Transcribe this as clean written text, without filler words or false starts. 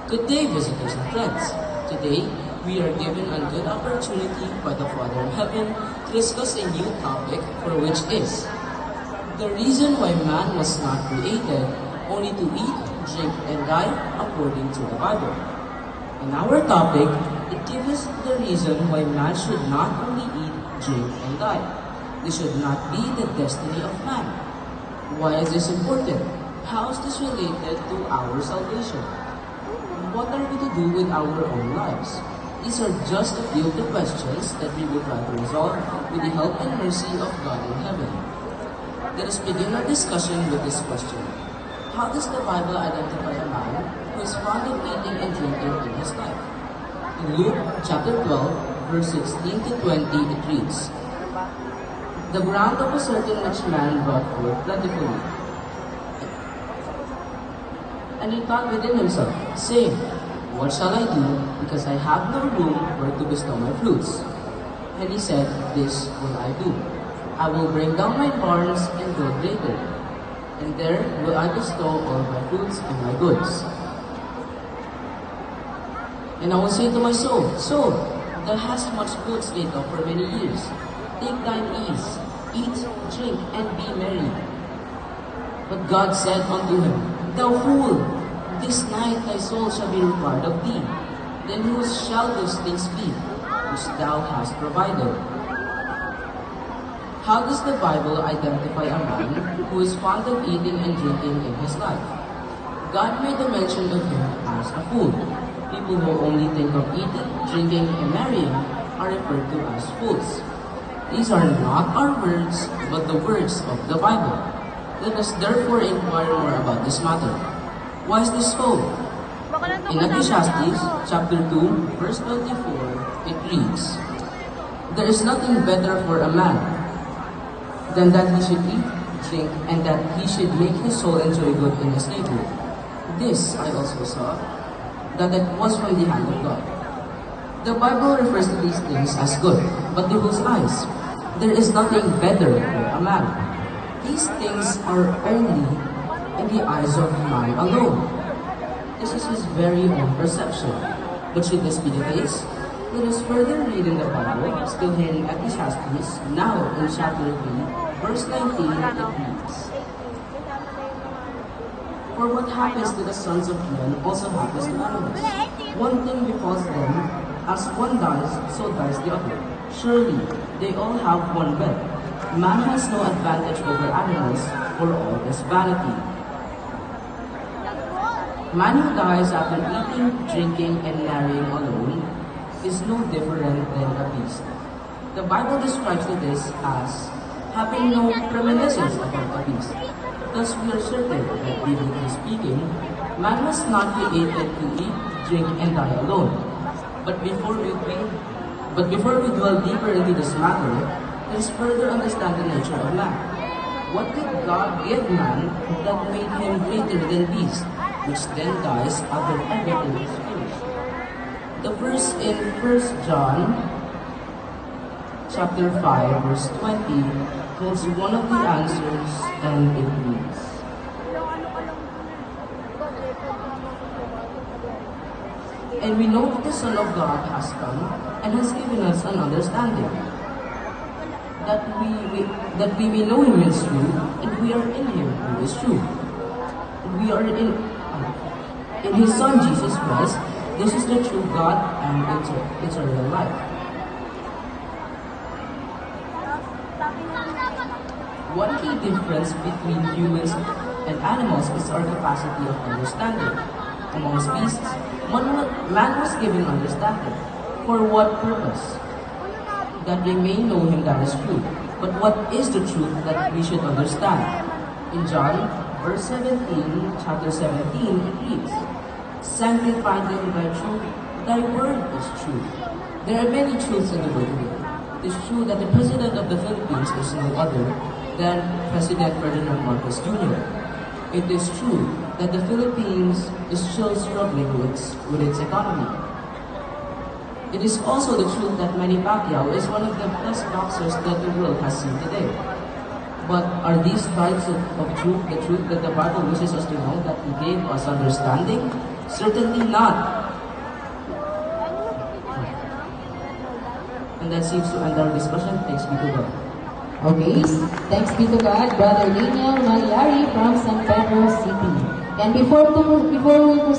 Good day, visitors and friends. Today, we are given a good opportunity by the Father in Heaven to discuss a new topic, for which is the reason why man was not created only to eat, drink, and die according to the Bible. In our topic, it gives us the reason why man should not only eat, drink, and die. This should not be the destiny of man. Why is this important? How is this related to our salvation? What are we to do with our own lives? These are just a few of the questions that we will try to resolve with the help and mercy of God in heaven. Let us begin our discussion with this question. How does the Bible identify a man who is fond of eating and drinking in his life? In Luke chapter 12, verse 16 to 20, it reads, "The ground of a certain rich man brought forth plentifully. And he thought within himself, saying, What shall I do, because I have no room where to bestow my fruits? And he said, This will I do. I will bring down my barns and build greater, and there will I bestow all my fruits and my goods. And I will say to my soul, Soul, thou hast much goods laid up for many years. Take thine ease, eat, drink, and be merry. But God said unto him, Thou fool, this night thy soul shall be required of thee. Then whose shall those things be, which thou hast provided?" How does the Bible identify a man who is fond of eating and drinking in his life? God made a mention of him as a fool. People who only think of eating, drinking, and marrying are referred to as fools. These are not our words, but the words of the Bible. Let us therefore inquire more about this matter. Why is this so? In Ecclesiastes chapter 2, verse 24, it reads, "There is nothing better for a man than that he should eat, drink, and that he should make his soul enjoy good in his labor. This I also saw, that it was from the hand of God." The Bible refers to these things as good, but to whose eyes? There is nothing better for a man. These things are only in the eyes of man alone. This is his very own perception. But should this be the case? Let us further read in the Bible, still here in Ecclesiastes, now in chapter 3, verse 19, it reads, "For what happens to the sons of men also happens to animals. One thing befalls them, as one dies, so dies the other. Surely they all have one bed. Man has no advantage over animals, for all is vanity." Man who dies after eating, drinking, and marrying alone is no different than a beast. The Bible describes this as having no reminiscence of a beast. Thus we are certain that, biblically speaking, man was not created to eat, drink, and die alone. But before we dwell deeper into this matter, let's further understand the nature of man. What did God give man that made him greater than beast, which then dies after everything is finished? The verse in 1 John chapter 5, verse 20 holds one of the answers, and it reads, "And we know that the Son of God has come and has given us an understanding, that we may know him is true, and we are in him who is true. And we are in his Son Jesus Christ. This is the true God and eternal life." One key difference between humans and animals is our capacity of understanding. Among species, man was given understanding. For what purpose? That we may know him, that is true. But what is the truth that we should understand? In John, verse 17, chapter 17, it reads, "Sanctify them by truth, thy word is true." There are many truths in the word today. It is true that the President of the Philippines is no other than President Ferdinand Marcos Jr. It is true that the Philippines is still struggling with its economy. It is also the truth that Manny Pacquiao is one of the best boxers that the world has seen today. But are these types of truth the truth that the Bible wishes us to know, that He gave us understanding? Certainly not. And that seems to end our discussion. Thanks be to God. Okay, thanks be to God, Brother Daniel Magliari from San Pedro City. And before we proceed